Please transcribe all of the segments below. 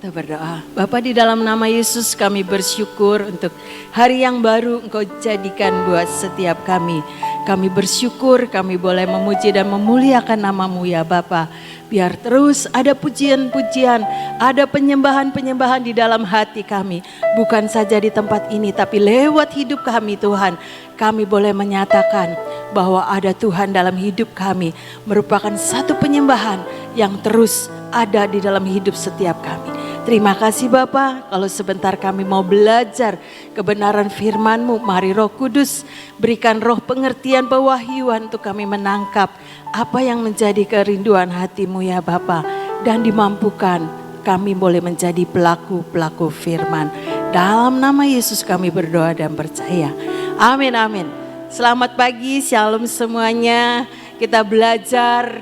Kita berdoa. Bapa, di dalam nama Yesus kami bersyukur untuk hari yang baru Engkau jadikan buat setiap kami. Kami bersyukur kami boleh memuji dan memuliakan nama-Mu ya Bapa. Biar terus ada pujian-pujian, ada penyembahan-penyembahan di dalam hati kami. Bukan saja di tempat ini tapi lewat hidup kami Tuhan. Kami boleh menyatakan bahwa ada Tuhan dalam hidup kami. Merupakan satu penyembahan yang terus ada di dalam hidup setiap kami. Terima kasih Bapa, kalau sebentar kami mau belajar kebenaran firman-Mu, mari Roh Kudus berikan roh pengertian pewahyuan untuk kami menangkap apa yang menjadi kerinduan hati-Mu ya Bapa. Dan dimampukan kami boleh menjadi pelaku-pelaku firman. Dalam nama Yesus kami berdoa dan percaya. Amin, amin. Selamat pagi, shalom semuanya. Kita belajar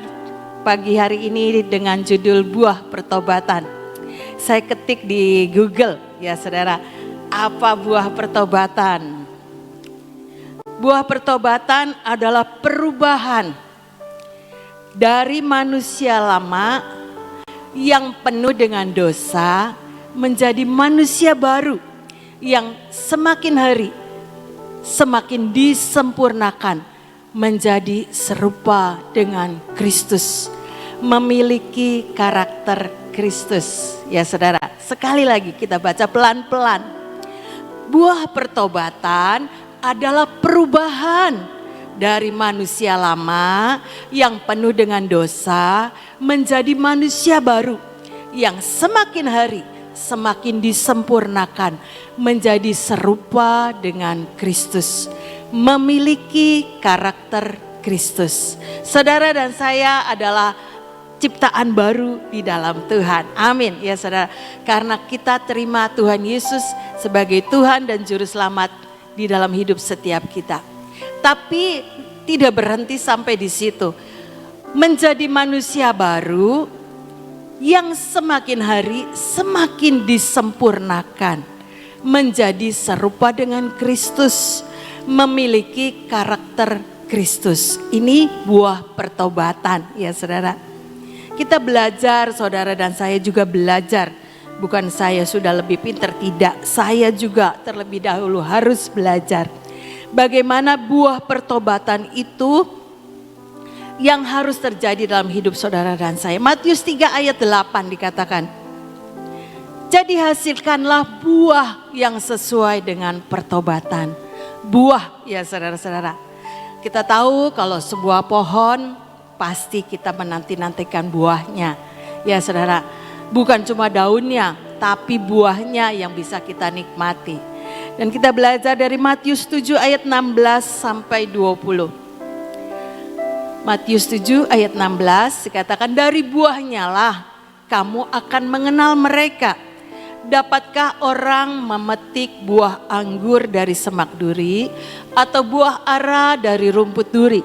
pagi hari ini dengan judul buah pertobatan. Saya ketik di Google ya saudara, apa buah pertobatan? Buah pertobatan adalah perubahan dari manusia lama yang penuh dengan dosa menjadi manusia baru yang semakin hari semakin disempurnakan menjadi serupa dengan Kristus, memiliki karakter Kristus ya saudara. Sekali lagi kita baca pelan-pelan. Buah pertobatan adalah perubahan dari manusia lama yang penuh dengan dosa menjadi manusia baru yang semakin hari semakin disempurnakan menjadi serupa dengan Kristus, memiliki karakter Kristus. Saudara dan saya adalah ciptaan baru di dalam Tuhan. Amin ya saudara. Karena kita terima Tuhan Yesus sebagai Tuhan dan Juru Selamat di dalam hidup setiap kita. Tapi tidak berhenti sampai di situ. Menjadi manusia baru yang semakin hari semakin disempurnakan. Menjadi serupa dengan Kristus. Memiliki karakter Kristus. Ini buah pertobatan ya saudara. Kita belajar, saudara dan saya juga belajar. Bukan saya sudah lebih pintar, tidak. Saya juga terlebih dahulu harus belajar. Bagaimana buah pertobatan itu yang harus terjadi dalam hidup saudara dan saya. Matius 3 ayat 8 dikatakan. Jadi hasilkanlah buah yang sesuai dengan pertobatan. Buah ya saudara-saudara. Kita tahu kalau sebuah pohon pasti kita menanti-nantikan buahnya. Ya saudara, bukan cuma daunnya, tapi buahnya yang bisa kita nikmati. Dan kita belajar dari Matius 7 ayat 16 sampai 20. Matius 7 ayat 16 dikatakan, dari buahnya lah kamu akan mengenal mereka. Dapatkah orang memetik buah anggur dari semak duri atau buah ara dari rumput duri?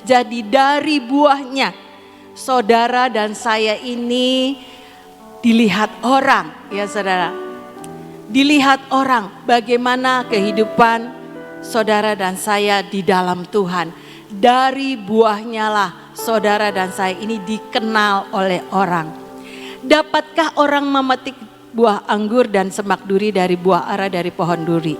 Jadi dari buahnya saudara dan saya ini dilihat orang ya saudara. Dilihat orang bagaimana kehidupan saudara dan saya di dalam Tuhan. Dari buahnya lah saudara dan saya ini dikenal oleh orang. Dapatkah orang memetik buah anggur dan semak duri dari buah ara dari pohon duri?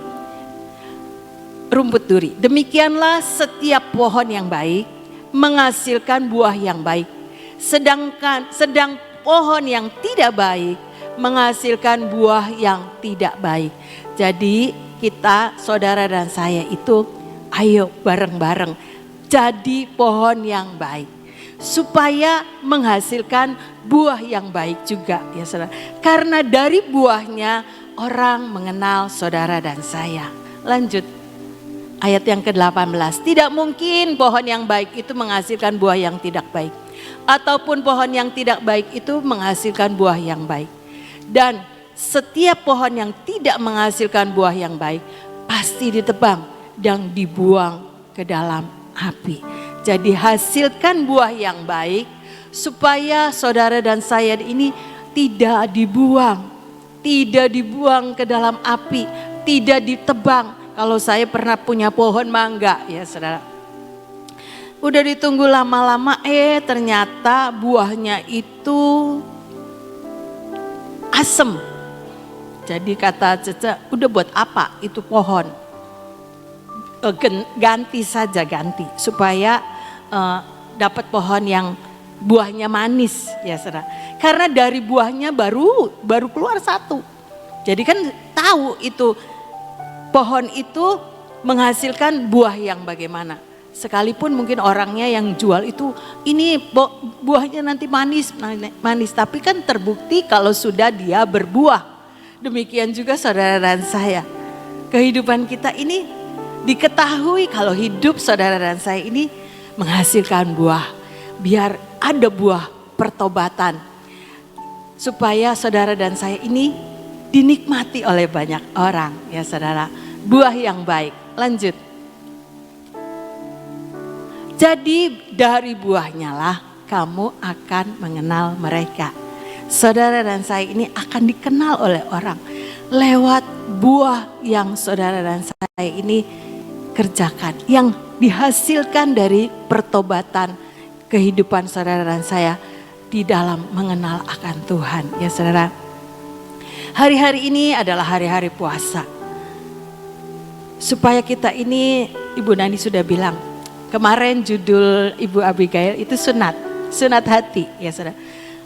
Rumput duri. Demikianlah setiap pohon yang baik menghasilkan buah yang baik. Sedang pohon yang tidak baik menghasilkan buah yang tidak baik. Jadi kita saudara dan saya itu ayo bareng-bareng jadi pohon yang baik. Supaya menghasilkan buah yang baik juga ya saudara. Karena dari buahnya orang mengenal saudara dan saya. Lanjut. Ayat yang ke-18, tidak mungkin pohon yang baik itu menghasilkan buah yang tidak baik. Ataupun pohon yang tidak baik itu menghasilkan buah yang baik. Dan setiap pohon yang tidak menghasilkan buah yang baik pasti ditebang dan dibuang ke dalam api. Jadi hasilkan buah yang baik supaya saudara dan saya ini tidak dibuang. Tidak dibuang ke dalam api, tidak ditebang. Kalau saya pernah punya pohon mangga ya saudara. Udah ditunggu lama-lama ternyata buahnya itu asem. Jadi kata Cece, udah buat apa itu pohon? Ganti saja, ganti supaya dapat pohon yang buahnya manis, ya saudara. Karena dari buahnya baru keluar satu. Jadi kan tahu itu pohon itu menghasilkan buah yang bagaimana. Sekalipun mungkin orangnya yang jual itu ini buahnya nanti manis, tapi kan terbukti kalau sudah dia berbuah. Demikian juga saudara dan saya. Kehidupan kita ini diketahui kalau hidup saudara dan saya ini menghasilkan buah. Biar ada buah pertobatan. Supaya saudara dan saya ini dinikmati oleh banyak orang, ya saudara. Buah yang baik. Lanjut. Jadi dari buahnya lah kamu akan mengenal mereka. Saudara dan saya ini akan dikenal oleh orang lewat buah yang saudara dan saya ini kerjakan. Yang dihasilkan dari pertobatan kehidupan saudara dan saya di dalam mengenal akan Tuhan. Ya saudara, hari-hari ini adalah hari-hari puasa. Supaya kita ini, Ibu Nani sudah bilang, kemarin judul Ibu Abigail itu sunat hati, ya saudara.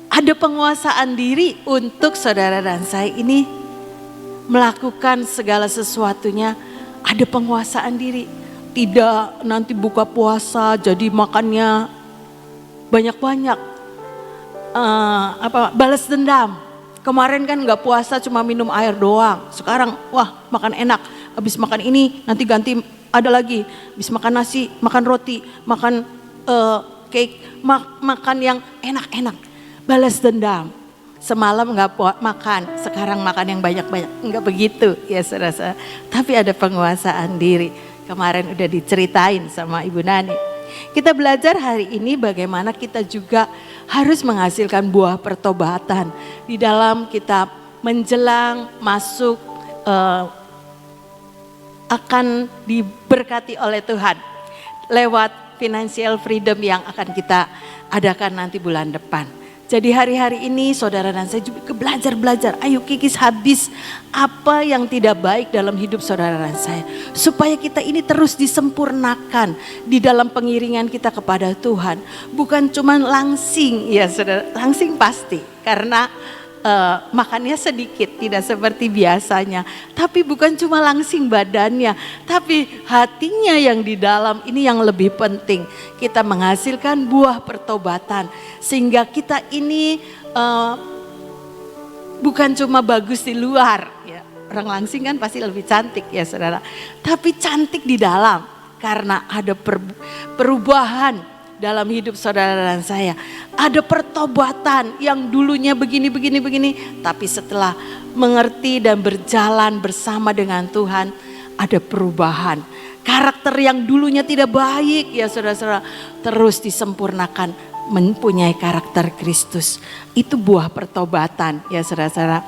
Ada penguasaan diri untuk saudara dan saya ini melakukan segala sesuatunya, ada penguasaan diri. Tidak nanti buka puasa jadi makannya banyak-banyak, balas dendam. Kemarin kan nggak puasa cuma minum air doang, sekarang wah makan enak. Habis makan ini nanti ganti ada lagi, habis makan nasi, makan roti, makan cake, makan yang enak-enak. Balas dendam, semalam nggak makan, sekarang makan yang banyak-banyak. Nggak begitu ya saudara. Tapi ada penguasaan diri. Kemarin udah diceritain sama Ibu Nani. Kita belajar hari ini bagaimana kita juga harus menghasilkan buah pertobatan. Di dalam kita menjelang masuk akan diberkati oleh Tuhan. Lewat financial freedom yang akan kita adakan nanti bulan depan. Jadi hari-hari ini saudara dan saya juga belajar. Ayo kikis habis apa yang tidak baik dalam hidup saudara dan saya. Supaya kita ini terus disempurnakan di dalam pengiringan kita kepada Tuhan. Bukan cuma langsing, ya saudara, langsing pasti. Karena makannya sedikit, tidak seperti biasanya. Tapi bukan cuma langsing badannya, tapi hatinya yang di dalam ini yang lebih penting. Kita menghasilkan buah pertobatan. Sehingga kita ini bukan cuma bagus di luar. Ya. Orang langsing kan pasti lebih cantik ya saudara. Tapi cantik di dalam karena ada perubahan dalam hidup saudara dan saya. Ada pertobatan yang dulunya begini. Tapi setelah mengerti dan berjalan bersama dengan Tuhan, ada perubahan. Karakter yang dulunya tidak baik ya saudara-saudara, terus disempurnakan mempunyai karakter Kristus. Itu buah pertobatan ya saudara-saudara.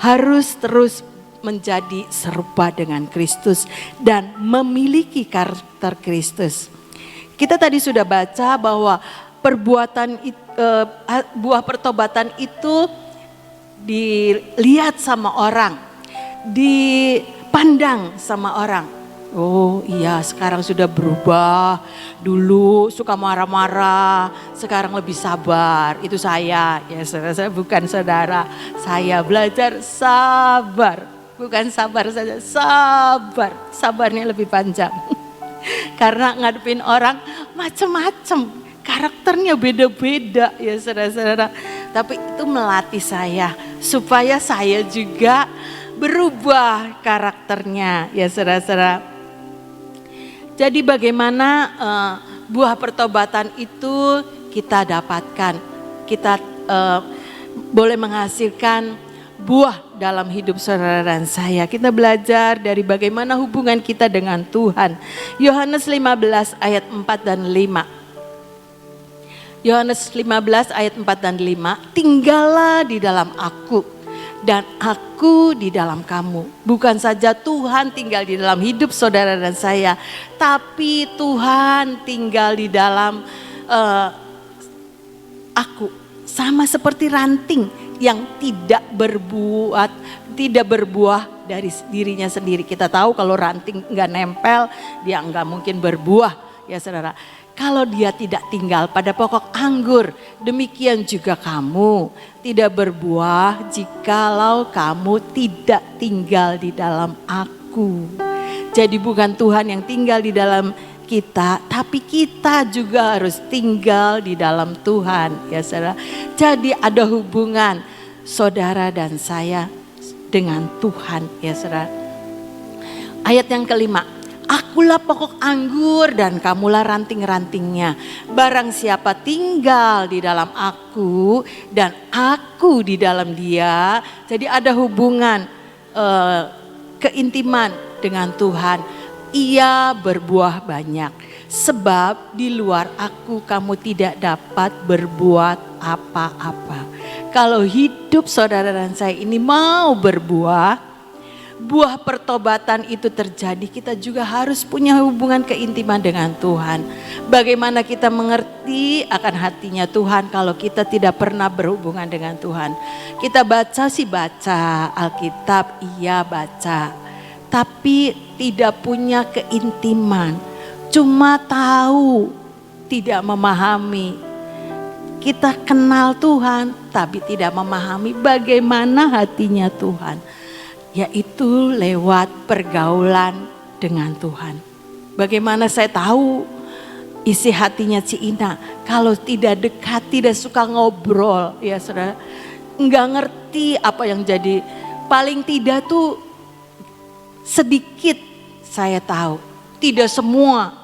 Harus terus menjadi serupa dengan Kristus dan memiliki karakter Kristus. Kita tadi sudah baca bahwa buah pertobatan itu dilihat sama orang, dipandang sama orang. Oh iya, sekarang sudah berubah. Dulu suka marah-marah, sekarang lebih sabar. Itu saya, ya saya bukan saudara. Saya belajar sabar, bukan sabar saja, sabar. Sabarnya lebih panjang. Karena ngadepin orang macam-macam, karakternya beda-beda ya saudara-saudara. Tapi itu melatih saya supaya saya juga berubah karakternya ya saudara-saudara. Jadi bagaimana buah pertobatan itu kita dapatkan. Kita boleh menghasilkan buah dalam hidup saudara dan saya. Kita belajar dari bagaimana hubungan kita dengan Tuhan. Yohanes 15 ayat 4 dan 5. Yohanes 15 ayat 4 dan 5. Tinggallah di dalam aku dan aku di dalam kamu. Bukan saja Tuhan tinggal di dalam hidup saudara dan saya, tapi Tuhan tinggal di dalam aku. Sama seperti ranting, yang tidak berbuah dari dirinya sendiri. Kita tahu kalau ranting nggak nempel, dia nggak mungkin berbuah, ya saudara. Kalau dia tidak tinggal pada pokok anggur, demikian juga kamu tidak berbuah jikalau kamu tidak tinggal di dalam aku. Jadi bukan Tuhan yang tinggal di dalam kita, tapi kita juga harus tinggal di dalam Tuhan, ya saudara. Jadi ada hubungan saudara dan saya dengan Tuhan, ya saudara. Ayat yang kelima, akulah pokok anggur dan kamulah ranting-rantingnya. Barang siapa tinggal di dalam aku dan aku di dalam dia. Jadi ada hubungan keintiman dengan Tuhan. Ia berbuah banyak, sebab di luar aku kamu tidak dapat berbuat apa-apa. Kalau hidup saudara dan saya ini mau berbuah, buah pertobatan itu terjadi, kita juga harus punya hubungan keintiman dengan Tuhan. Bagaimana kita mengerti akan hatinya Tuhan kalau kita tidak pernah berhubungan dengan Tuhan? Kita baca Alkitab, iya baca. Tapi tidak punya keintiman, cuma tahu, tidak memahami. Kita kenal Tuhan, tapi tidak memahami bagaimana hatinya Tuhan, yaitu lewat pergaulan dengan Tuhan. Bagaimana saya tahu isi hatinya Ina? Kalau tidak dekat, tidak suka ngobrol, ya saudara, nggak ngerti apa yang jadi. Paling tidak tuh sedikit saya tahu, tidak semua,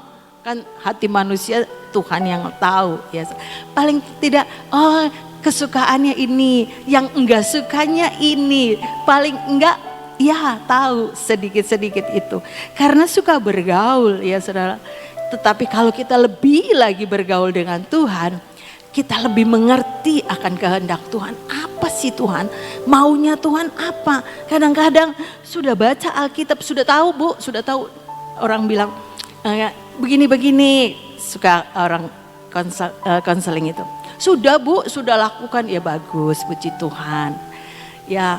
kan hati manusia Tuhan yang tahu, ya. Paling tidak, oh kesukaannya ini, yang enggak sukanya ini, paling enggak ya tahu sedikit-sedikit itu. Karena suka bergaul, ya saudara. Tetapi kalau kita lebih lagi bergaul dengan Tuhan, kita lebih mengerti akan kehendak Tuhan. Apa sih Tuhan? Maunya Tuhan apa? Kadang-kadang sudah baca Alkitab, sudah tahu Bu, sudah tahu. Orang bilang begini-begini, suka orang konseling itu. Sudah Bu, sudah lakukan, ya bagus, puji Tuhan. Ya,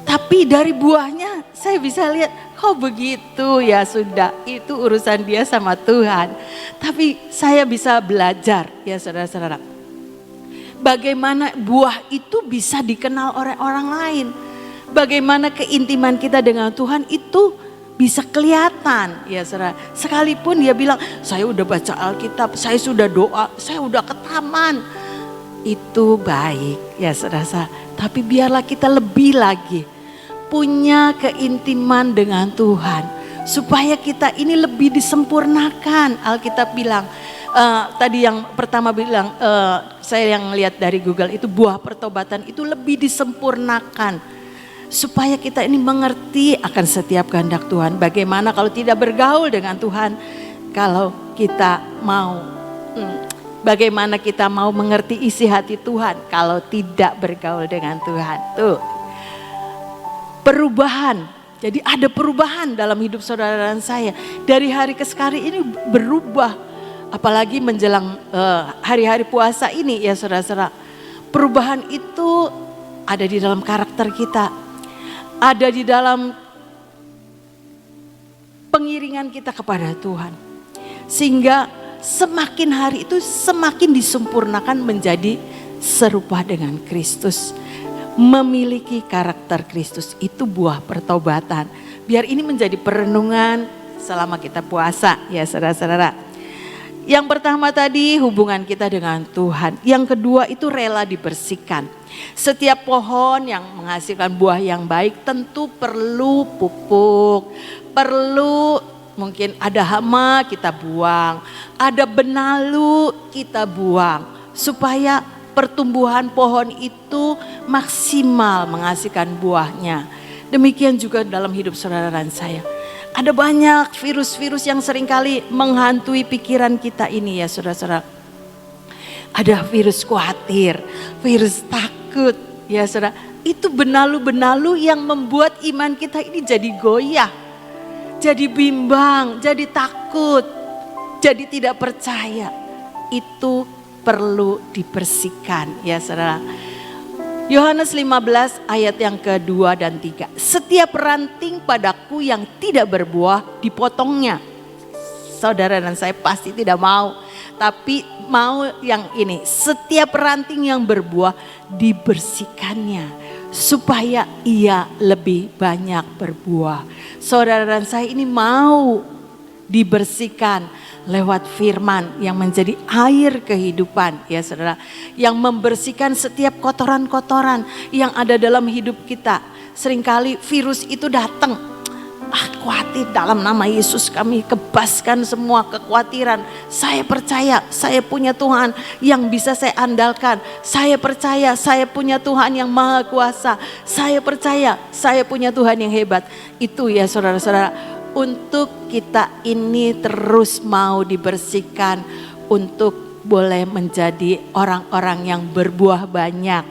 tapi dari buahnya saya bisa lihat, kok begitu, ya sudah, itu urusan dia sama Tuhan. Tapi saya bisa belajar, ya saudara-saudara. Bagaimana buah itu bisa dikenal oleh orang lain. Bagaimana keintiman kita dengan Tuhan itu bisa kelihatan, ya saudara. Sekalipun dia bilang, saya udah baca Alkitab, saya sudah doa, saya udah ke taman. Itu baik, ya saudara. Tapi biarlah kita lebih lagi punya keintiman dengan Tuhan, supaya kita ini lebih disempurnakan. Alkitab bilang, tadi yang pertama bilang, saya yang lihat dari Google itu, buah pertobatan itu lebih disempurnakan. Supaya kita ini mengerti akan setiap kehendak Tuhan. Bagaimana kalau tidak bergaul dengan Tuhan, kalau kita mau, bagaimana kita mau mengerti isi hati Tuhan kalau tidak bergaul dengan Tuhan. Tuh, perubahan. Jadi ada perubahan dalam hidup saudara dan saya. Dari hari ke hari ini berubah. Apalagi menjelang hari-hari puasa ini, ya saudara-saudara. Perubahan itu ada di dalam karakter kita. Ada di dalam pengiringan kita kepada Tuhan. Sehingga semakin hari itu semakin disempurnakan menjadi serupa dengan Kristus. Memiliki karakter Kristus, itu buah pertobatan. Biar ini menjadi perenungan selama kita puasa, ya saudara-saudara. Yang pertama tadi hubungan kita dengan Tuhan. Yang kedua itu rela dibersihkan. Setiap pohon yang menghasilkan buah yang baik tentu perlu pupuk. Perlu mungkin ada hama kita buang. Ada benalu kita buang. Supaya pertumbuhan pohon itu maksimal menghasilkan buahnya. Demikian juga dalam hidup saudara dan saya. Ada banyak virus-virus yang seringkali menghantui pikiran kita ini, ya saudara-saudara. Ada virus khawatir, virus takut, ya saudara. Itu benalu-benalu yang membuat iman kita ini jadi goyah. Jadi bimbang, jadi takut, jadi tidak percaya. Itu perlu dibersihkan, ya saudara. Yohanes 15 ayat yang kedua dan 3. Setiap ranting padaku yang tidak berbuah dipotongnya. Saudara dan saya pasti tidak mau. Tapi mau yang ini. Setiap ranting yang berbuah dibersihkannya. Supaya ia lebih banyak berbuah. Saudara dan saya ini mau dibersihkan lewat firman yang menjadi air kehidupan, ya saudara, yang membersihkan setiap kotoran-kotoran yang ada dalam hidup kita. Seringkali virus itu datang, khawatir, dalam nama Yesus kami kebaskan semua kekhawatiran. Saya percaya saya punya Tuhan yang bisa saya andalkan. Saya percaya saya punya Tuhan yang maha kuasa. Saya percaya saya punya Tuhan yang hebat. Itu ya saudara-saudara, untuk kita ini terus mau dibersihkan untuk boleh menjadi orang-orang yang berbuah banyak.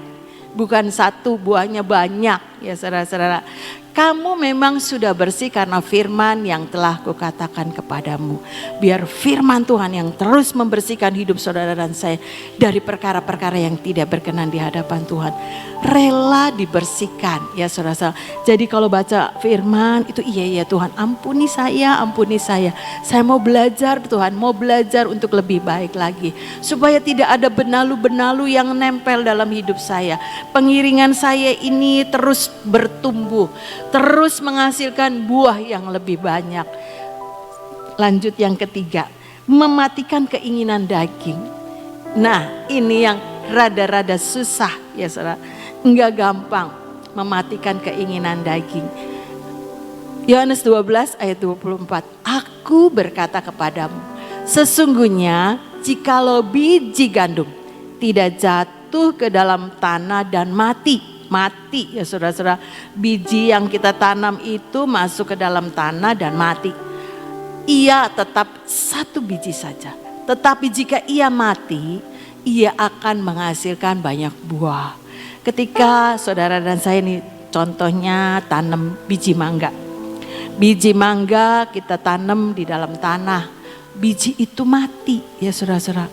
Bukan satu, buahnya banyak ya saudara-saudara. Kamu memang sudah bersih karena firman yang telah kukatakan kepadamu. Biar firman Tuhan yang terus membersihkan hidup saudara dan saya dari perkara-perkara yang tidak berkenan di hadapan Tuhan. Rela dibersihkan ya saudara-saudara. Jadi kalau baca firman itu iya Tuhan, ampuni saya, ampuni saya. Saya mau belajar Tuhan, mau belajar untuk lebih baik lagi. Supaya tidak ada benalu-benalu yang nempel dalam hidup saya. Pengiringan saya ini terus bertumbuh, terus menghasilkan buah yang lebih banyak. Lanjut yang ketiga, mematikan keinginan daging. Nah ini yang rada-rada susah ya saudara. Enggak gampang mematikan keinginan daging. Yohanes 12 ayat 24. Aku berkata kepadamu, sesungguhnya jikalau biji gandum tidak jatuh ke dalam tanah dan mati ya saudara-saudara. Biji yang kita tanam itu masuk ke dalam tanah dan mati. Ia tetap satu biji saja. Tetapi jika ia mati, ia akan menghasilkan banyak buah. Ketika saudara dan saya ini contohnya tanam biji mangga. Biji mangga kita tanam di dalam tanah. Biji itu mati ya saudara-saudara.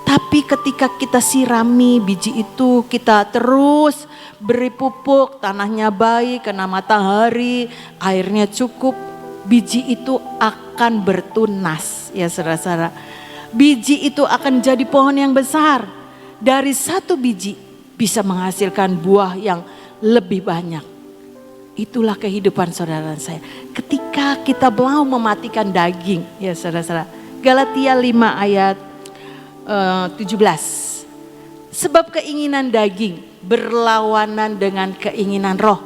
Tapi ketika kita sirami biji itu, kita terus beri pupuk, tanahnya baik, kena matahari, airnya cukup, biji itu akan bertunas ya saudara-saudara. Biji itu akan jadi pohon yang besar. Dari satu biji bisa menghasilkan buah yang lebih banyak. Itulah kehidupan saudara dan saya. Ketika kita mau mematikan daging ya saudara-saudara. Galatia 5 ayat 17. Sebab keinginan daging berlawanan dengan keinginan roh.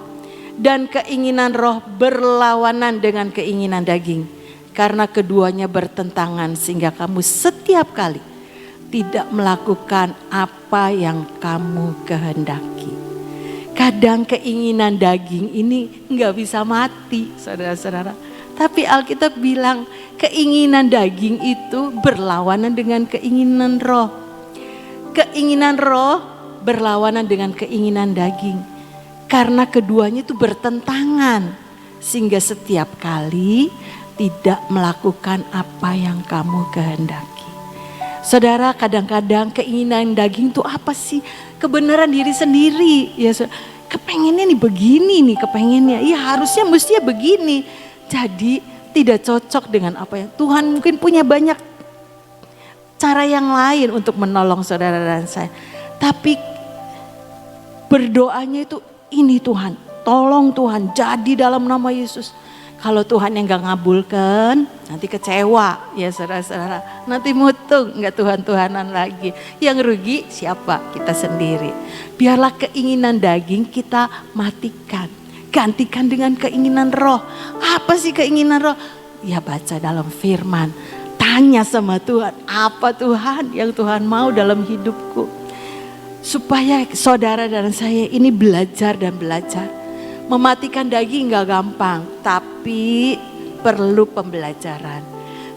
Dan keinginan roh berlawanan dengan keinginan daging. Karena keduanya bertentangan sehingga kamu setiap kali tidak melakukan apa yang kamu kehendaki. Kadang keinginan daging ini nggak bisa mati saudara-saudara. Tapi Alkitab bilang keinginan daging itu berlawanan dengan keinginan roh. Keinginan roh berlawanan dengan keinginan daging. Karena keduanya itu bertentangan. Sehingga setiap kali tidak melakukan apa yang kamu kehendaki. Saudara, kadang-kadang keinginan daging itu apa sih? Kebenaran diri sendiri. Ya, kepengennya nih begini nih, kepengennya. Iya harusnya mestinya begini. Jadi tidak cocok dengan apa yang Tuhan mungkin punya banyak cara yang lain untuk menolong saudara dan saya. Tapi berdoanya itu ini Tuhan, tolong Tuhan jadi dalam nama Yesus. Kalau Tuhan yang gak ngabulkan, nanti kecewa ya saudara-saudara. Nanti mutung, gak Tuhan-Tuhanan lagi. Yang rugi siapa? Kita sendiri. Biarlah keinginan daging kita matikan. Gantikan dengan keinginan roh. Apa sih keinginan roh? Ya baca dalam firman. Tanya sama Tuhan, apa Tuhan yang Tuhan mau dalam hidupku. Supaya saudara dan saya ini belajar dan belajar. Mematikan daging gak gampang, tapi perlu pembelajaran.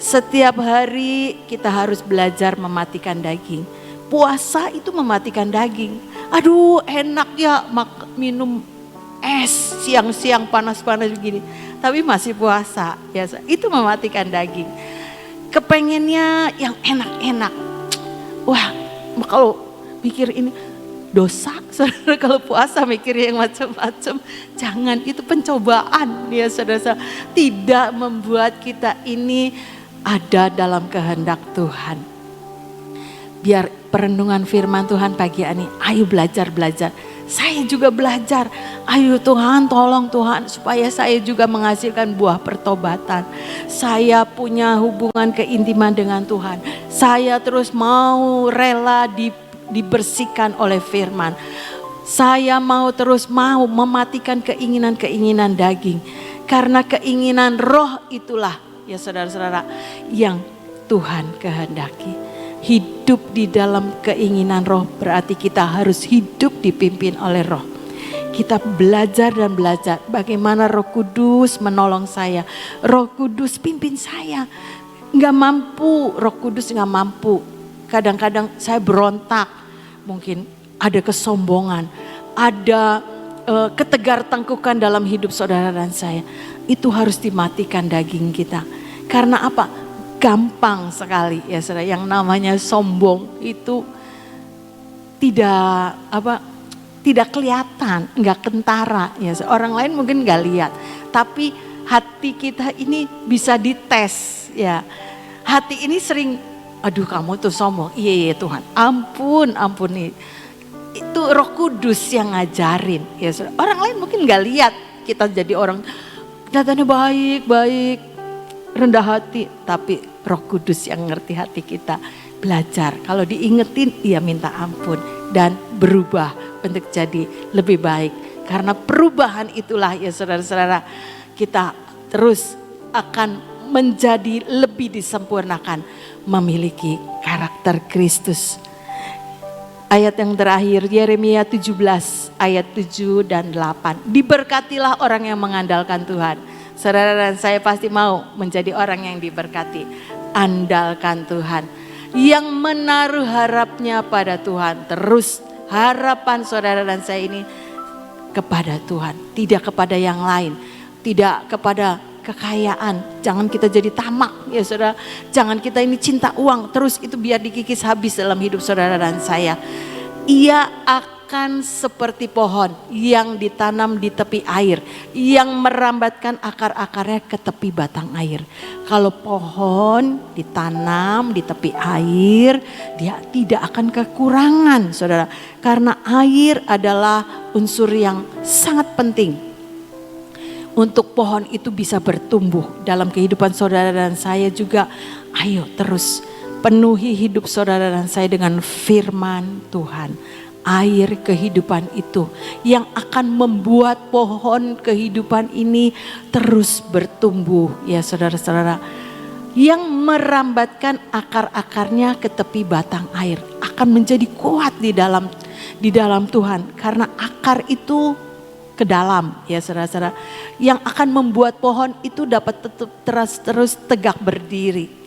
Setiap hari kita harus belajar mematikan daging. Puasa itu mematikan daging. Aduh enak ya minum es siang-siang panas-panas begini. Tapi masih puasa, ya, itu mematikan daging. Kepengennya yang enak-enak. Wah kalau pikir ini dosa. Saudara kalau puasa mikir yang macam-macam. Jangan, itu pencobaan ya saudara. Tidak membuat kita ini ada dalam kehendak Tuhan. Biar perenungan firman Tuhan pagi ini, ayo belajar. Saya juga belajar. Ayo Tuhan, tolong Tuhan supaya saya juga menghasilkan buah pertobatan. Saya punya hubungan keintiman dengan Tuhan. Saya terus mau rela dibersihkan oleh firman. Saya mau mematikan keinginan-keinginan daging. Karena keinginan roh itulah ya saudara-saudara yang Tuhan kehendaki. Hidup di dalam keinginan roh berarti kita harus hidup dipimpin oleh roh. Kita belajar bagaimana Roh Kudus menolong saya. Roh Kudus pimpin saya. Roh Kudus gak mampu. Kadang-kadang saya berontak. Mungkin ada kesombongan. Ada ketegar-tengkukan dalam hidup saudara dan saya. Itu harus dimatikan daging kita. Karena apa? Gampang sekali ya saudara, yang namanya sombong itu tidak kelihatan, nggak kentara ya. Orang lain mungkin nggak lihat, tapi hati kita ini bisa dites ya. Hati ini sering, aduh kamu tuh sombong, iya Tuhan, ampun nih. Itu Roh Kudus yang ngajarin ya saudara. Orang lain mungkin nggak lihat kita jadi orang kelihatannya baik, rendah hati, tapi Roh Kudus yang ngerti hati kita. Belajar, kalau diingetin dia minta ampun dan berubah untuk jadi lebih baik. Karena perubahan itulah ya saudara-saudara, kita terus akan menjadi lebih disempurnakan, memiliki karakter Kristus. Ayat yang terakhir, Yeremia 17 ayat 7 dan 8. Diberkatilah orang yang mengandalkan Tuhan. Saudara dan saya pasti mau menjadi orang yang diberkati. Andalkan Tuhan. Yang menaruh harapnya pada Tuhan. Terus harapan saudara dan saya ini kepada Tuhan. Tidak kepada yang lain. Tidak kepada kekayaan. Jangan kita jadi tamak ya saudara. Jangan kita ini cinta uang. Terus itu biar dikikis habis dalam hidup saudara dan saya. Ia akan seperti pohon yang ditanam di tepi air, yang merambatkan akar-akarnya ke tepi batang air. Kalau pohon ditanam di tepi air, dia tidak akan kekurangan saudara. Karena air adalah unsur yang sangat penting untuk pohon itu bisa bertumbuh dalam kehidupan saudara dan saya juga. Ayo terus penuhi hidup saudara dan saya dengan firman Tuhan. Air kehidupan itu yang akan membuat pohon kehidupan ini terus bertumbuh ya saudara-saudara. Yang merambatkan akar-akarnya ke tepi batang air akan menjadi kuat di dalam Tuhan. Karena akar itu ke dalam ya saudara-saudara. Yang akan membuat pohon itu dapat terus tegak berdiri.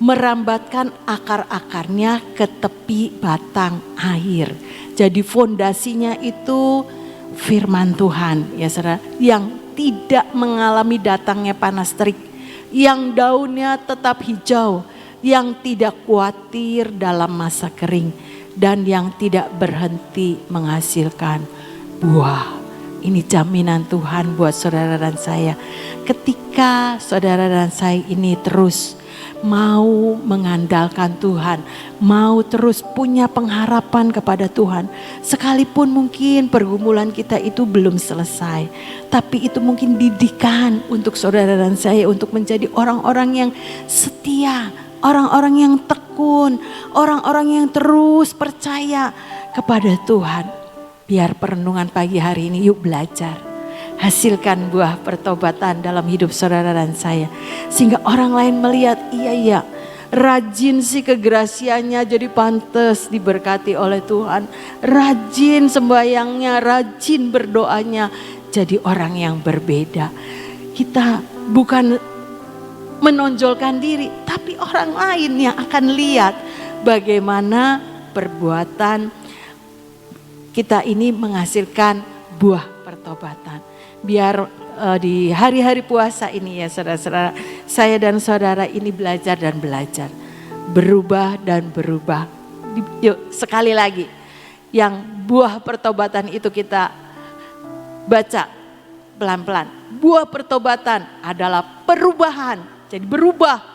Merambatkan akar-akarnya ke tepi batang air. Jadi fondasinya itu firman Tuhan ya saudara. Yang tidak mengalami datangnya panas terik. Yang daunnya tetap hijau. Yang tidak khawatir dalam masa kering. Dan yang tidak berhenti menghasilkan buah. Ini jaminan Tuhan buat saudara dan saya. Ketika saudara dan saya ini terus mau mengandalkan Tuhan, mau terus punya pengharapan kepada Tuhan. Sekalipun mungkin pergumulan kita itu belum selesai, tapi itu mungkin didikan untuk saudara dan saya untuk menjadi orang-orang yang setia, orang-orang yang tekun, orang-orang yang terus percaya kepada Tuhan. Biar perenungan pagi hari ini yuk belajar. Hasilkan buah pertobatan dalam hidup saudara dan saya. Sehingga orang lain melihat, iya rajin sih kegerasiannya jadi pantas diberkati oleh Tuhan. Rajin sembayangnya, rajin berdoanya jadi orang yang berbeda. Kita bukan menonjolkan diri, tapi orang lain yang akan lihat bagaimana perbuatan kita ini menghasilkan buah pertobatan. Biar di hari-hari puasa ini ya saudara-saudara, saya dan saudara ini belajar dan belajar. Berubah dan berubah. Yuk sekali lagi, yang buah pertobatan itu kita baca pelan-pelan. Buah pertobatan adalah perubahan. Jadi berubah.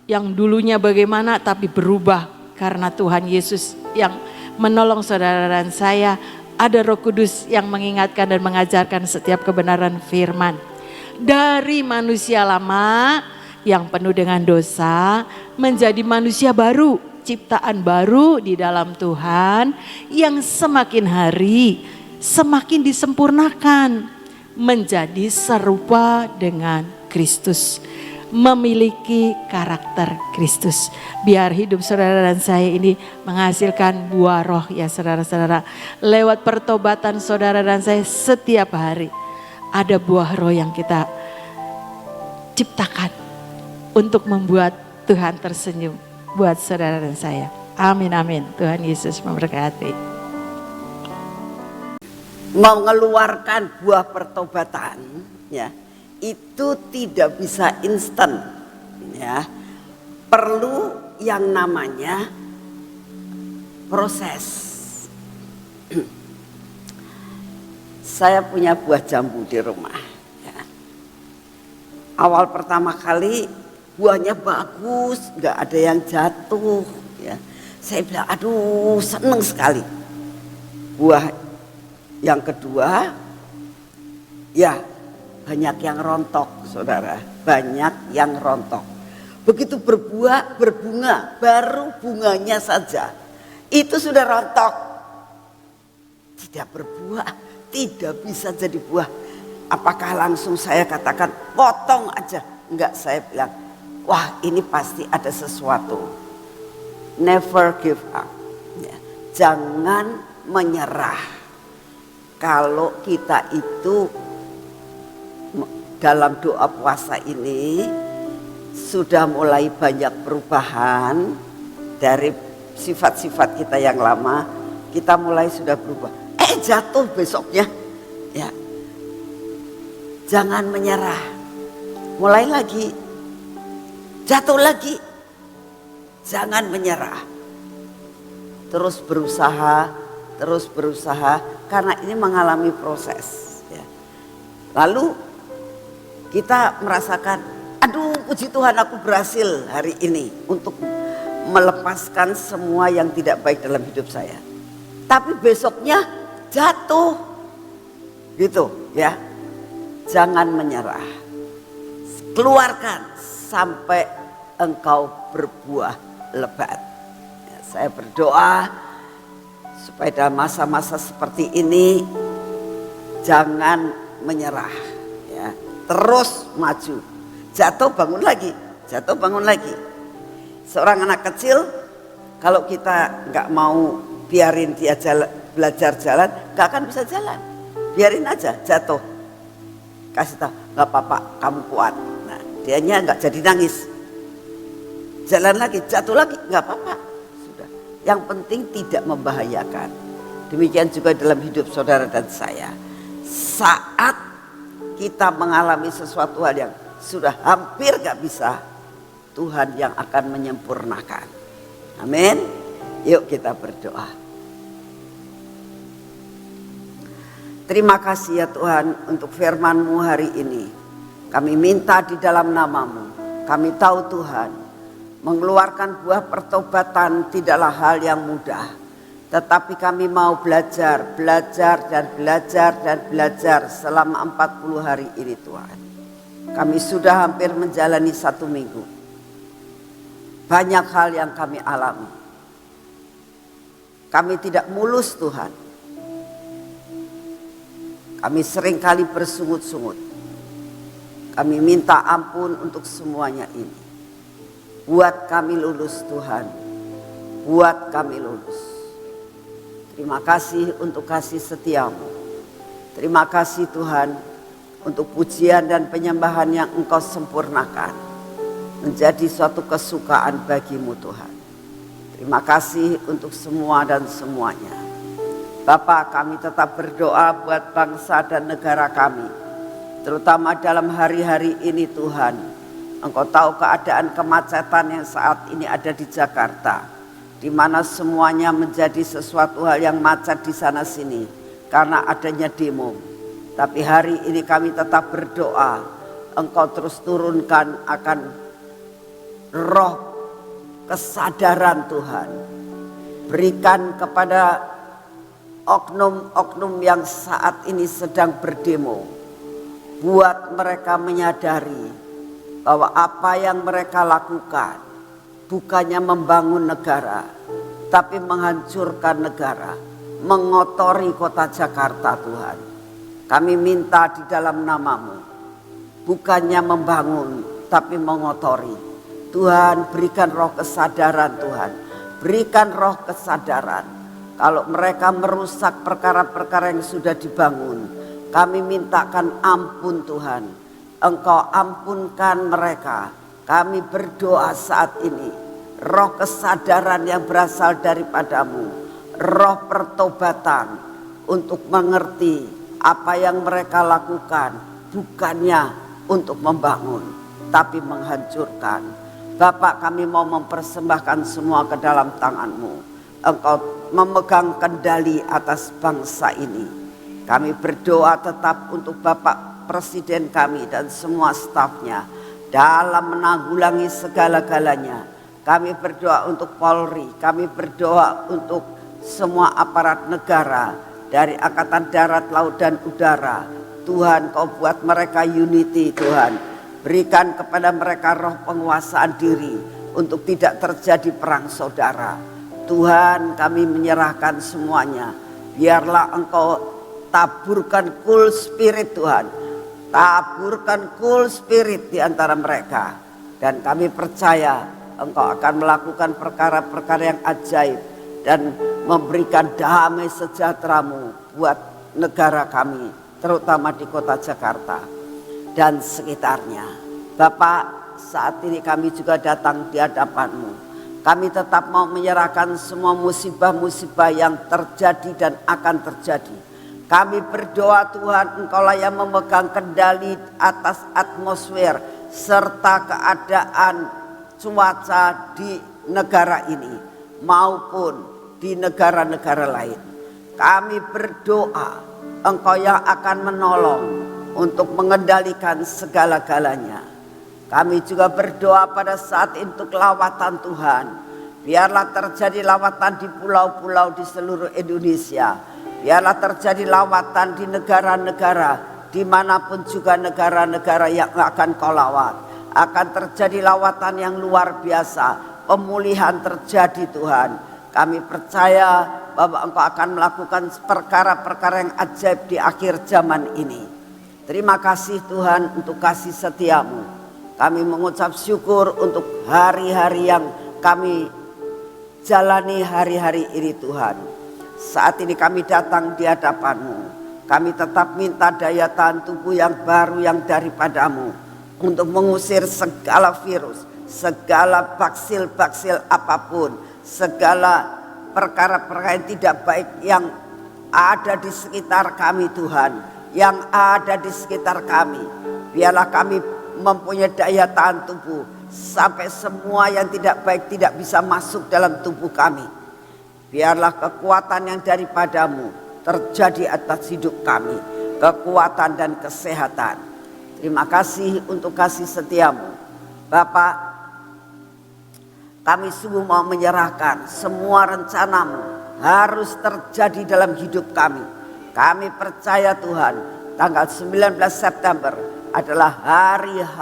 Yang dulunya bagaimana tapi berubah karena Tuhan Yesus yang menolong saudara dan saya. Ada Roh Kudus yang mengingatkan dan mengajarkan setiap kebenaran firman. Dari manusia lama yang penuh dengan dosa menjadi manusia baru, ciptaan baru di dalam Tuhan yang semakin hari semakin disempurnakan menjadi serupa dengan Kristus, memiliki karakter Kristus. Biar hidup saudara dan saya ini menghasilkan buah roh ya saudara-saudara. Lewat pertobatan saudara dan saya setiap hari ada buah roh yang kita ciptakan untuk membuat Tuhan tersenyum buat saudara dan saya. Amin amin. Tuhan Yesus memberkati. Mengeluarkan buah pertobatan ya, itu tidak bisa instan ya. Perlu yang namanya proses. Saya punya buah jambu di rumah ya. Awal pertama kali buahnya bagus, nggak ada yang jatuh ya. Saya bilang aduh seneng sekali. Buah yang kedua ya banyak yang rontok saudara, banyak yang rontok. Begitu berbuah, berbunga, baru bunganya saja itu sudah rontok. Tidak berbuah, tidak bisa jadi buah. Apakah langsung saya katakan potong aja? Enggak, saya bilang wah ini pasti ada sesuatu. Never give up ya. Jangan menyerah. Kalau kita itu dalam doa puasa ini sudah mulai banyak perubahan dari sifat-sifat kita yang lama, kita mulai sudah berubah. Jatuh besoknya, ya jangan menyerah, mulai lagi, jatuh lagi, jangan menyerah, terus berusaha karena ini mengalami proses ya. Lalu kita merasakan aduh puji Tuhan aku berhasil hari ini untuk melepaskan semua yang tidak baik dalam hidup saya. Tapi besoknya jatuh gitu ya. Jangan menyerah, keluarkan sampai engkau berbuah lebat ya. Saya berdoa supaya dalam masa-masa seperti ini jangan menyerah ya, terus maju. Jatuh bangun lagi, jatuh bangun lagi. Seorang anak kecil kalau kita nggak mau biarin dia belajar jalan, nggak akan bisa jalan. Biarin aja jatuh, kasih tahu nggak apa-apa, kamu kuat. Nah dianya nggak jadi nangis, jalan lagi, jatuh lagi, nggak apa-apa. Yang penting tidak membahayakan. Demikian juga dalam hidup saudara dan saya. Saat kita mengalami sesuatu hal yang sudah hampir gak bisa, Tuhan yang akan menyempurnakan. Amin. Yuk kita berdoa. Terima kasih ya Tuhan untuk firman-Mu hari ini. Kami minta di dalam nama-Mu. Kami tahu Tuhan, mengeluarkan buah pertobatan tidaklah hal yang mudah. Tetapi kami mau belajar selama 40 hari ini Tuhan. Kami sudah hampir menjalani 1 minggu. Banyak hal yang kami alami. Kami tidak mulus Tuhan. Kami seringkali bersungut-sungut. Kami minta ampun untuk semuanya ini. Buat kami lulus Tuhan, buat kami lulus. Terima kasih untuk kasih setia-Mu. Terima kasih Tuhan untuk pujian dan penyembahan yang Engkau sempurnakan menjadi suatu kesukaan bagi-Mu Tuhan. Terima kasih untuk semua dan semuanya. Bapa, kami tetap berdoa buat bangsa dan negara kami, terutama dalam hari-hari ini Tuhan. Engkau tahu keadaan kemacetan yang saat ini ada di Jakarta. di mana semuanya menjadi sesuatu hal yang macet di sana sini karena adanya demo. Tapi hari ini kami tetap berdoa, Engkau terus turunkan akan roh kesadaran Tuhan. Berikan kepada oknum-oknum yang saat ini sedang berdemo, buat mereka menyadari bahwa apa yang mereka lakukan bukannya membangun negara, tapi menghancurkan negara, mengotori kota Jakarta. Tuhan, kami minta di dalam nama-Mu, bukannya membangun tapi mengotori. Tuhan, berikan roh kesadaran. Tuhan, berikan roh kesadaran. Kalau mereka merusak perkara-perkara yang sudah dibangun, kami mintakan ampun Tuhan. Engkau ampunkan mereka. Kami berdoa saat ini, roh kesadaran yang berasal daripadamu, roh pertobatan untuk mengerti apa yang mereka lakukan bukannya untuk membangun tapi menghancurkan. Bapak, kami mau mempersembahkan semua ke dalam tangan-Mu. Engkau memegang kendali atas bangsa ini. Kami berdoa tetap untuk Bapak Presiden kami dan semua stafnya dalam menanggulangi segala-galanya. Kami berdoa untuk Polri, kami berdoa untuk semua aparat negara dari Angkatan Darat, Laut dan Udara. Tuhan, Kau buat mereka unity. Tuhan, berikan kepada mereka roh penguasaan diri untuk tidak terjadi perang saudara. Tuhan, kami menyerahkan semuanya. Biarlah Engkau taburkan cool spirit Tuhan. Taburkan cool spirit di antara mereka. Dan kami percaya Engkau akan melakukan perkara-perkara yang ajaib dan memberikan damai sejahtera-Mu buat negara kami, terutama di kota Jakarta dan sekitarnya. Bapak, saat ini kami juga datang di hadapan-Mu. Kami tetap mau menyerahkan semua musibah-musibah yang terjadi dan akan terjadi. Kami berdoa Tuhan, Engkaulah yang memegang kendali atas atmosfer serta keadaan cuaca di negara ini maupun di negara-negara lain. Kami berdoa Engkau yang akan menolong untuk mengendalikan segala-galanya. Kami juga berdoa pada saat untuk lawatan Tuhan. Biarlah terjadi lawatan di pulau-pulau di seluruh Indonesia. Biarlah terjadi lawatan di negara-negara, dimanapun juga negara-negara yang akan Kau lawat. Akan terjadi lawatan yang luar biasa. Pemulihan terjadi Tuhan. Kami percaya bahwa Engkau akan melakukan perkara-perkara yang ajaib di akhir zaman ini. Terima kasih Tuhan untuk kasih setia-Mu. Kami mengucap syukur untuk hari-hari yang kami jalani hari-hari ini Tuhan. Saat ini kami datang di hadapan-Mu. Kami tetap minta daya tahan tubuh yang baru yang daripada-Mu untuk mengusir segala virus, segala baksil-baksil apapun, segala perkara-perkara yang tidak baik yang ada di sekitar kami Tuhan, yang ada di sekitar kami. Biarlah kami mempunyai daya tahan tubuh sampai semua yang tidak baik tidak bisa masuk dalam tubuh kami. Biarlah kekuatan yang daripada-Mu terjadi atas hidup kami, kekuatan dan kesehatan. Terima kasih untuk kasih setia-Mu. Bapak, kami sungguh mau menyerahkan semua rencana-Mu harus terjadi dalam hidup kami. Kami percaya Tuhan, tanggal 19 September adalah hari H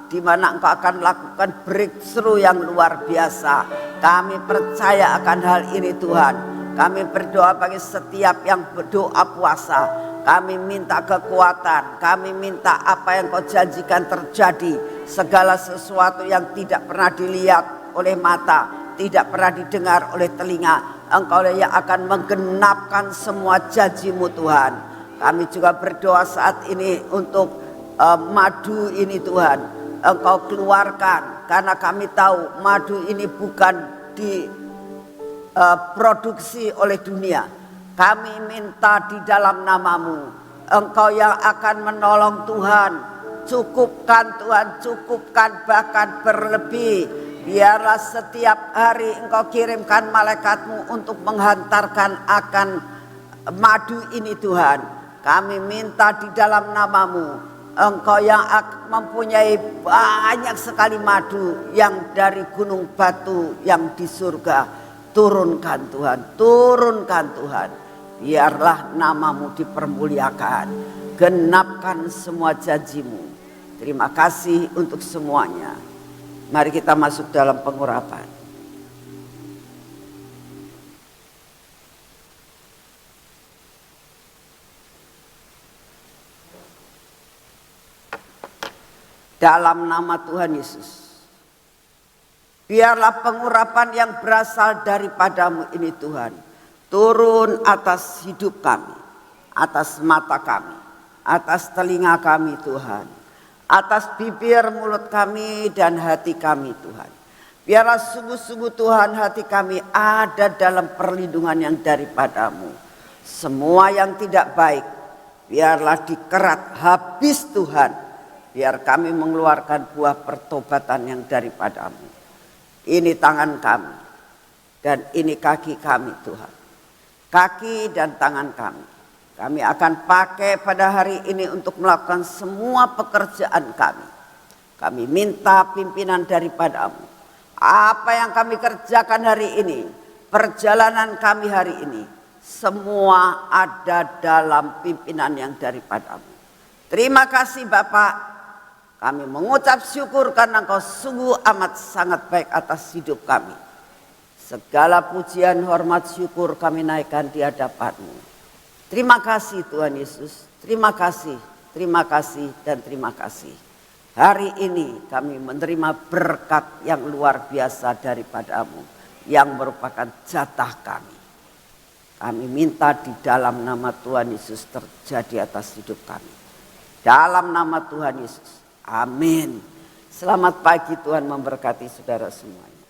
di mana Engkau akan melakukan breakthrough yang luar biasa. Kami percaya akan hal ini Tuhan. Kami berdoa bagi setiap yang berdoa puasa. Kami minta kekuatan, kami minta apa yang Kau janjikan terjadi. Segala sesuatu yang tidak pernah dilihat oleh mata, tidak pernah didengar oleh telinga, Engkau yang akan menggenapkan semua janji-Mu Tuhan. Kami juga berdoa saat ini untuk madu ini Tuhan. Engkau keluarkan, karena kami tahu madu ini bukan diproduksi oleh dunia. Kami minta di dalam nama-Mu, Engkau yang akan menolong Tuhan. Cukupkan Tuhan, cukupkan bahkan berlebih Biarlah setiap hari Engkau kirimkan malaikatmu untuk menghantarkan akan madu ini Tuhan. Kami minta di dalam namamu, Engkau yang mempunyai banyak sekali madu yang dari gunung batu yang di surga. Turunkan Tuhan, turunkan Tuhan. Biarlah namamu dipermuliakan. Genapkan semua janjimu. Terima kasih untuk semuanya. Mari kita masuk dalam pengurapan. Dalam nama Tuhan Yesus, biarlah pengurapan yang berasal daripadamu ini Tuhan, turun atas hidup kami, atas mata kami, atas telinga kami Tuhan, atas bibir mulut kami dan hati kami Tuhan. Biarlah sungguh-sungguh Tuhan hati kami ada dalam perlindungan yang daripadamu. Semua yang tidak baik biarlah dikerat habis Tuhan. Biar kami mengeluarkan buah pertobatan yang daripadamu. Ini tangan kami dan ini kaki kami Tuhan. Kaki dan tangan kami. Kami akan pakai pada hari ini untuk melakukan semua pekerjaan kami. Kami minta pimpinan daripadamu. Apa yang kami kerjakan hari ini, perjalanan kami hari ini, semua ada dalam pimpinan yang daripadamu. Terima kasih Bapak. Kami mengucap syukur karena Engkau sungguh amat sangat baik atas hidup kami. Segala pujian, hormat, syukur kami naikkan di hadapan-Mu. Terima kasih Tuhan Yesus, terima kasih, dan terima kasih. Hari ini kami menerima berkat yang luar biasa daripada-Mu, yang merupakan jatah kami. Kami minta di dalam nama Tuhan Yesus terjadi atas hidup kami. Dalam nama Tuhan Yesus, amin. Selamat pagi, Tuhan memberkati saudara semuanya.